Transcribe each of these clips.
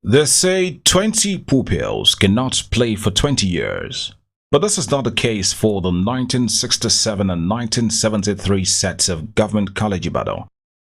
They say 20 pupils cannot play for 20 years. But this is not the case for the 1967 and 1973 sets of Government College Ibadan,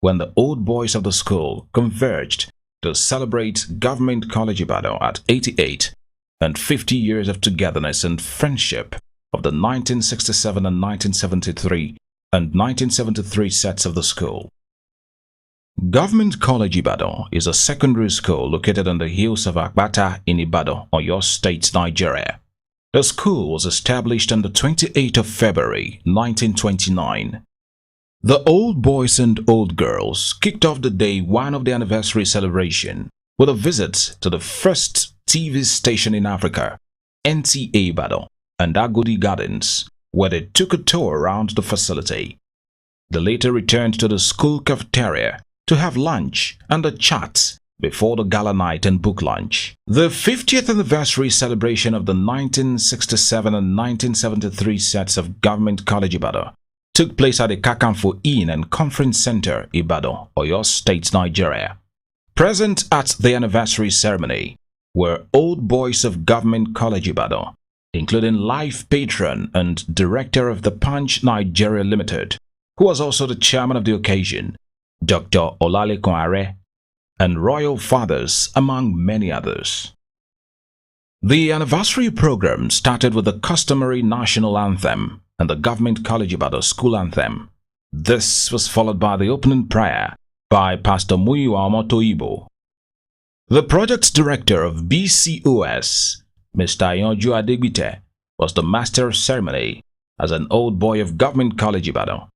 when the old boys of the school converged to celebrate Government College Ibadan at 88 and 50 years of togetherness and friendship of the 1967 and 1973 and 1973 sets of the school. Government College Ibadan is a secondary school located on the hills of Akbata in Ibadan, Oyo State, Nigeria. The school was established on the 28th of February 1929. The old boys and old girls kicked off the day one of the anniversary celebration with a visit to the first TV station in Africa, NTA Ibadan, and Agodi Gardens, where they took a tour around the facility. They later returned to the school cafeteria to have lunch and a chat before the gala night and book launch. The 50th anniversary celebration of the 1967 and 1973 sets of Government College Ibadan took place at the Kakanfo Inn and Conference Center, Ibadan, Oyo State, Nigeria. Present at the anniversary ceremony were old boys of Government College Ibadan, including life patron and director of the Punch Nigeria Limited, who was also the chairman of the occasion, Dr. Olalekan Are, and royal fathers, among many others. The anniversary program started with the customary national anthem and the Government College Ibadan school anthem. This was followed by the opening prayer by Pastor Muyiwa Omotoyibo. The project director of BCOS, Mr. Yonju Adegbite, was the master of ceremony as an old boy of Government College Ibadan.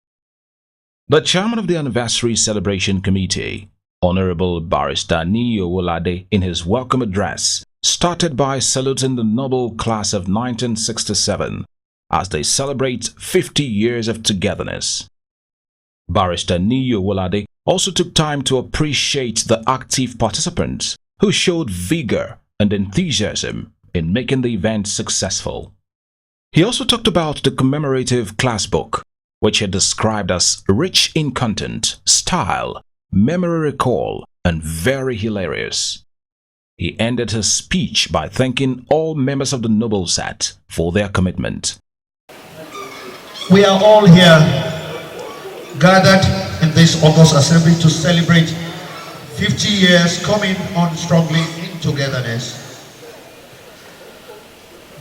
The chairman of the anniversary celebration committee, Honorable Barrister Niyo Wolade, in his welcome address, started by saluting the noble class of 1967 as they celebrate 50 years of togetherness. Barrister Niyo Wolade also took time to appreciate the active participants who showed vigor and enthusiasm in making the event successful. He also talked about the commemorative class book, which he described as rich in content, style, memory recall, and very hilarious. He ended his speech by thanking all members of the noble set for their commitment. We are all here gathered in this August assembly to celebrate 50 years coming on strongly in togetherness,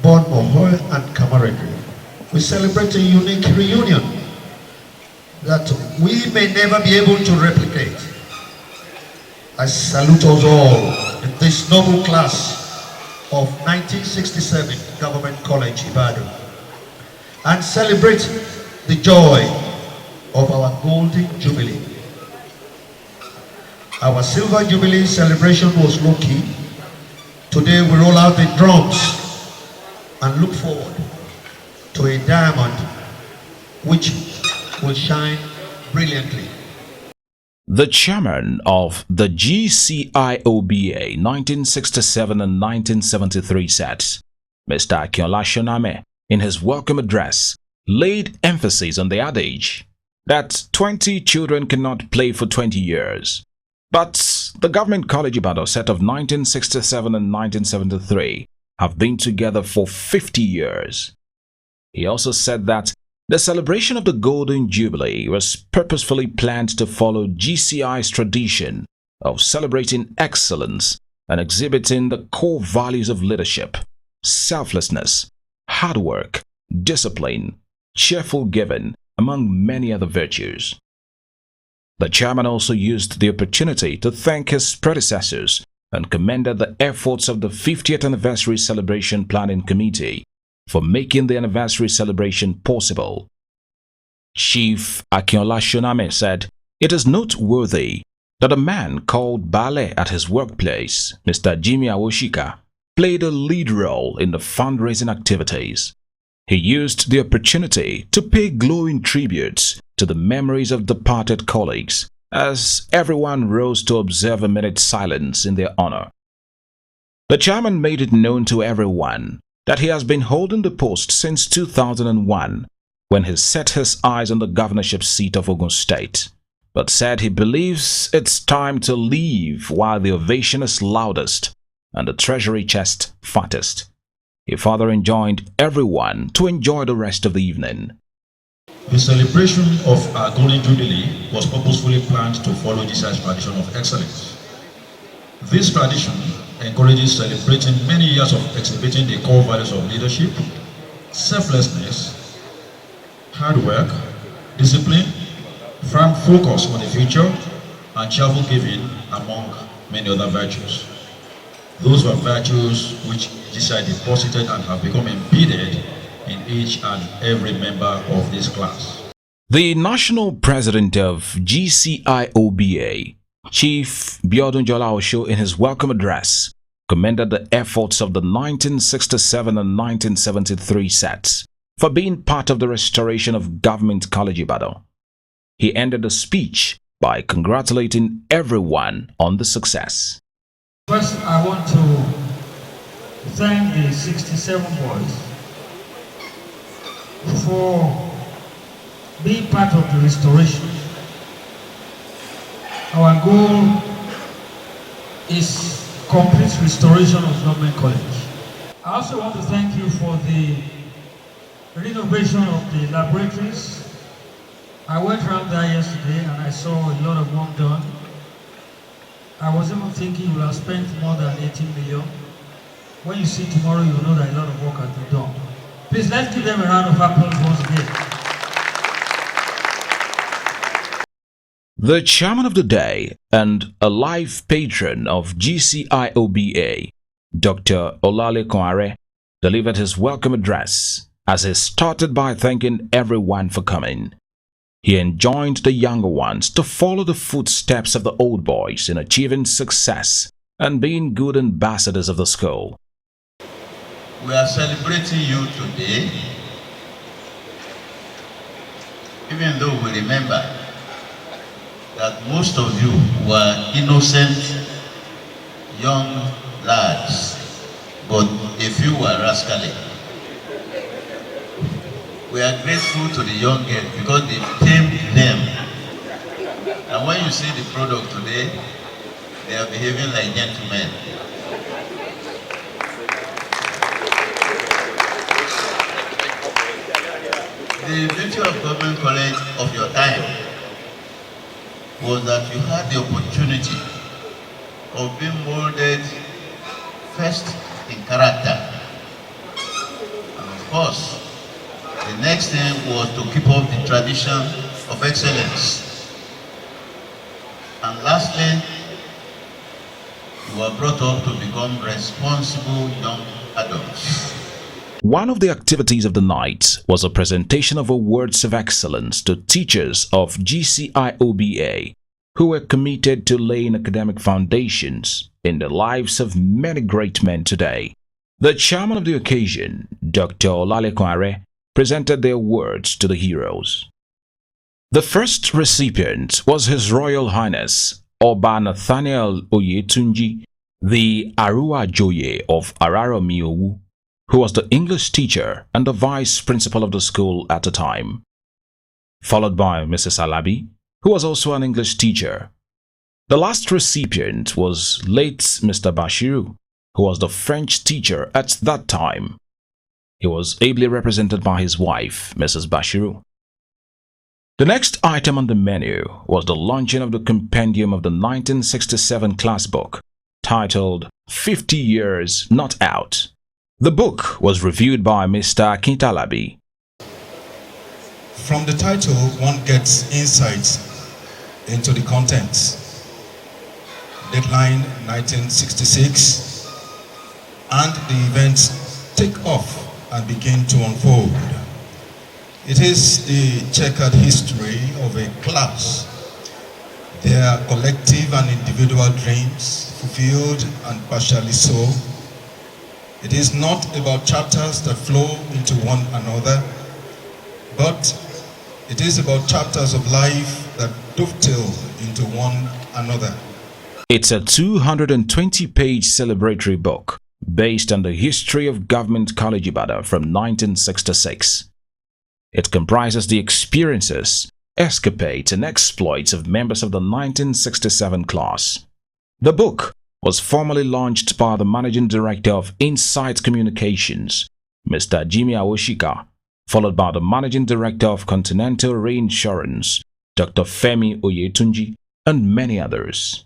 bond more and camaraderie. We celebrate a unique reunion that we may never be able to replicate. I salute us all in this noble class of 1967 Government College Ibadan and celebrate the joy of our Golden Jubilee. Our Silver Jubilee celebration was low-key. Today we roll out the drums and look forward to a diamond which will shine brilliantly. The chairman of the GCIOBA 1967 and 1973 sets, Mr. Akinola Shoname, in his welcome address, laid emphasis on the adage that 20 children cannot play for 20 years. But the Government College Ibadan set of 1967 and 1973 have been together for 50 years. He also said that the celebration of the Golden Jubilee was purposefully planned to follow GCI's tradition of celebrating excellence and exhibiting the core values of leadership, selflessness, hard work, discipline, cheerful giving, among many other virtues. The chairman also used the opportunity to thank his predecessors and commended the efforts of the 50th anniversary celebration planning committee for making the anniversary celebration possible. Chief Akinola Shoname said, "It is noteworthy that a man called Bale at his workplace, Mr. Jimmy Awoshika, played a lead role in the fundraising activities. He used the opportunity to pay glowing tributes to the memories of departed colleagues as everyone rose to observe a minute's silence in their honor. The chairman made it known to everyone that he has been holding the post since 2001, when he set his eyes on the governorship seat of Ogun State, but said he believes it's time to leave while the ovation is loudest and the treasury chest fattest. He further enjoined everyone to enjoy the rest of the evening. The celebration of our Golden Jubilee was purposefully planned to follow this tradition of excellence. This tradition encourages celebrating many years of exhibiting the core values of leadership, selflessness, hard work, discipline, firm focus on the future, and cheerful giving, among many other virtues. Those were virtues which GCI deposited and have become embedded in each and every member of this class. The national president of GCIOBA, Chief Biodun Jola, in his welcome address, commended the efforts of the 1967 and 1973 sets for being part of the restoration of Government College Ibadan. He ended the speech by congratulating everyone on the success. First, I want to thank the 67 boys for being part of the restoration. Our goal is complete restoration of Government College. I also want to thank you for the renovation of the laboratories. I went around there yesterday and I saw a lot of work done. I was even thinking you will have spent more than 18 million. When you see tomorrow, you will know that a lot of work has been done. Please, let's give them a round of applause once again. The chairman of the day and a life patron of GCIOBA, Dr. Olalekan Are, delivered his welcome address as he started by thanking everyone for coming. He enjoined the younger ones to follow the footsteps of the old boys in achieving success and being good ambassadors of the school. We are celebrating you today, even though we remember that most of you were innocent young lads, but a few were rascally. We are grateful to the young girls because they tamed them. And when you see the product today, they are behaving like gentlemen. The beauty of Government College of your time was that you had the opportunity of being molded first in character. And of course, the next thing was to keep up the tradition of excellence. And lastly, you were brought up to become responsible young adults. One of the activities of the night was a presentation of awards of excellence to teachers of GCIOBA who were committed to laying academic foundations in the lives of many great men today. The chairman of the occasion, Dr. Olalekan Are, presented the awards to the heroes. The first recipient was His Royal Highness Oba Nathaniel Oyetunji, the Arua Joye of Araromi Owu, who was the English teacher and the vice principal of the school at the time, followed by Mrs. Alabi, who was also an English teacher. The last recipient was late Mr. Bashiru, who was the French teacher at that time. He was ably represented by his wife, Mrs. Bashiru. The next item on the menu was the launching of the compendium of the 1967 class book, titled 50 Years Not Out. The book was reviewed by Mr. Kintalabi. From the title, one gets insight into the contents. Deadline 1966, and the events take off and begin to unfold. It is the checkered history of a class, their collective and individual dreams fulfilled and partially so. It is not about chapters that flow into one another, but it is about chapters of life that dovetail into one another. It's a 220-page celebratory book based on the history of Government College Ibadan from 1966. It comprises the experiences, escapades, and exploits of members of the 1967 class. The book was formally launched by the Managing Director of Insight Communications, Mr. Jimmy Awoshika, followed by the Managing Director of Continental Reinsurance, Dr. Femi Oyetunji, and many others.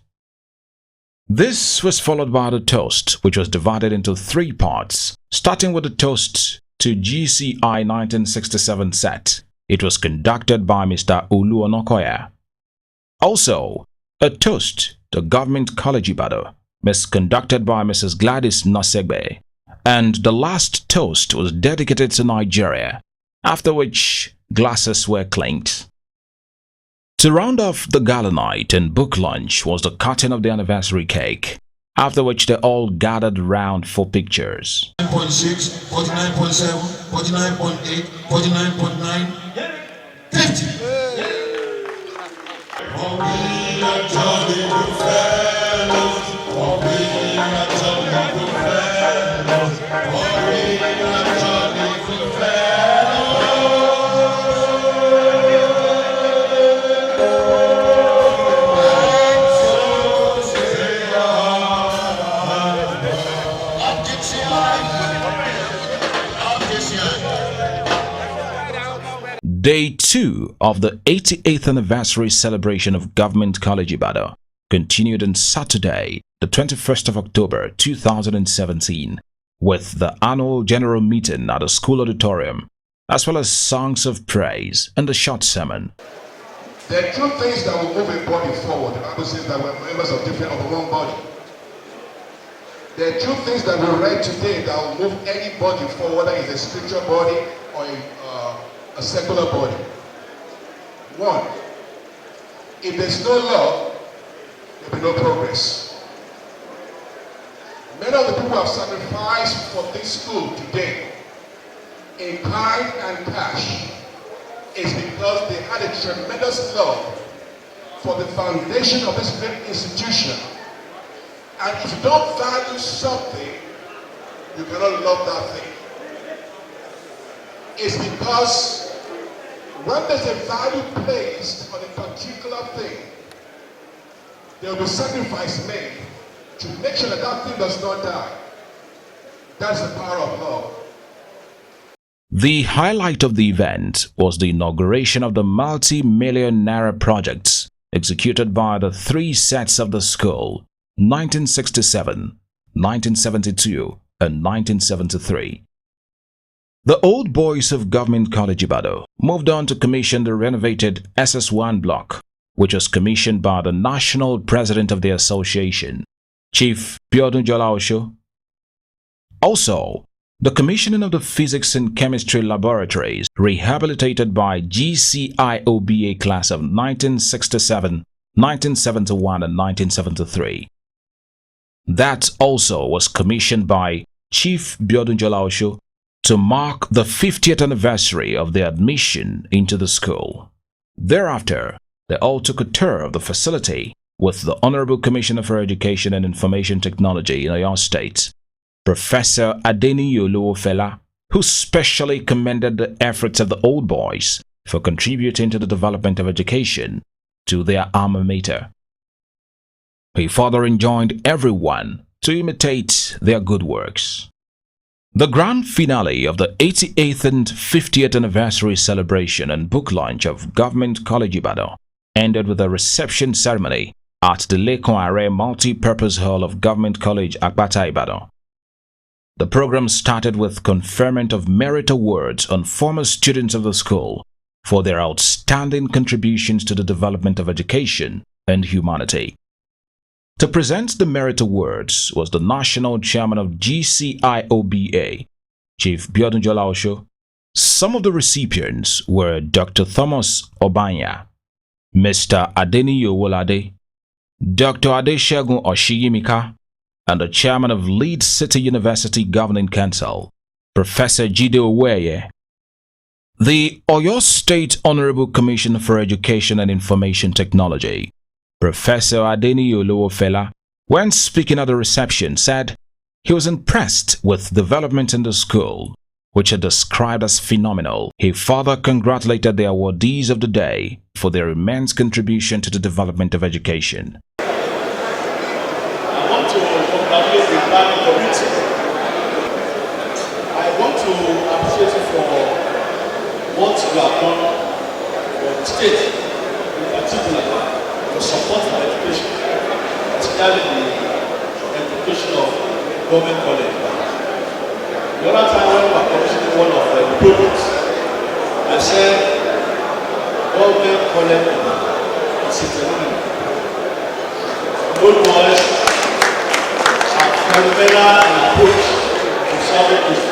This was followed by the toast, which was divided into 3 parts, starting with the toast to GCI 1967 set. It was conducted by Mr. Olu Onokoya. Also, a toast to Government College Ibadan, conducted by Mrs. Gladys Nasegbe, and the last toast was dedicated to Nigeria, after which glasses were clinked. To round off the gala night and book lunch was the cutting of the anniversary cake, after which they all gathered round for pictures. 49.6, 49.7, 49.8, 49.9, 50. Day 2 of the 88th anniversary celebration of Government College Ibadan continued on Saturday, the 21st of October 2017, with the annual general meeting at the school auditorium, as well as songs of praise and a short sermon. There are 2 things that will move a body forward. The Bible says that we're members of different of one body. There are 2 things that we read today that will move any body forward, whether it's a spiritual body or a secular body. 1, if there's no love, there will be no progress. Many of the people have sacrificed for this school today in kind and cash is because they had a tremendous love for the foundation of this great institution. And if you don't value something, you cannot love that thing. It's because when there's a value placed on a particular thing, there will be sacrifice made to make sure that that thing does not die. That's the power of love. The highlight of the event was the inauguration of the multi-million naira projects executed by the 3 sets of the school, 1967, 1972, and 1973. The old boys of Government College Ibadan moved on to commission the renovated SS1 block, which was commissioned by the national president of the association, Chief Biodun Jolaosho. Also, the commissioning of the physics and chemistry laboratories rehabilitated by GCIOBA class of 1967, 1971, and 1973. That also was commissioned by Chief Biodun Jolaosho to mark the 50th anniversary of their admission into the school. Thereafter, they all took a tour of the facility with the Honorable Commissioner for Education and Information Technology in Oyo State, Professor Adeniyi Oluwofela, who specially commended the efforts of the old boys for contributing to the development of education to their alma mater. He further enjoined everyone to imitate their good works. The grand finale of the 88th and 50th anniversary celebration and book launch of Government College Ibadan ended with a reception ceremony at the Lekon Are Multi-Purpose Hall of Government College, Akpata, Ibadan. The program started with conferment of merit awards on former students of the school for their outstanding contributions to the development of education and humanity. To present the merit awards was the national chairman of GCIOBA, Chief Biodun Jolaosho. Some of the recipients were Dr. Thomas Obanya, Mr. Adeniyi Owolade, Dr. Adeshegun Oshiyimika, and the chairman of Leeds City University Governing Council, Professor Jide Oweye. The Oyo State Honorable Commissioner for Education and Information Technology, Professor Adeniyi Oluwofela, when speaking at the reception, said he was impressed with development in the school, which he described as phenomenal. He further congratulated the awardees of the day for their immense contribution to the development of education. I want to for what you have done for the state, in particular, for supporting education, particularly the education of government college. The other time when we were commissioning one of the products, I said, government college is a phenomenon. Good boys are phenomenal in approach to solving issues.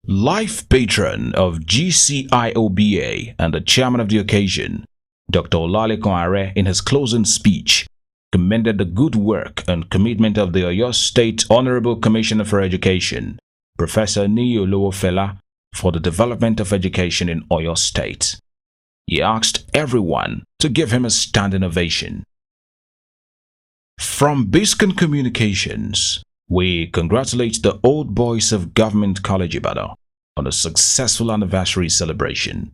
Life patron of GCIOBA and the chairman of the occasion, Dr. Olalekun Are, in his closing speech, commended the good work and commitment of the Oyo State Honorable Commissioner for Education, Professor Niyi Olowofela, for the development of education in Oyo State. He asked everyone to give him a standing ovation. From Biscayne Communications, we congratulate the old boys of Government College Ibadan on a successful anniversary celebration.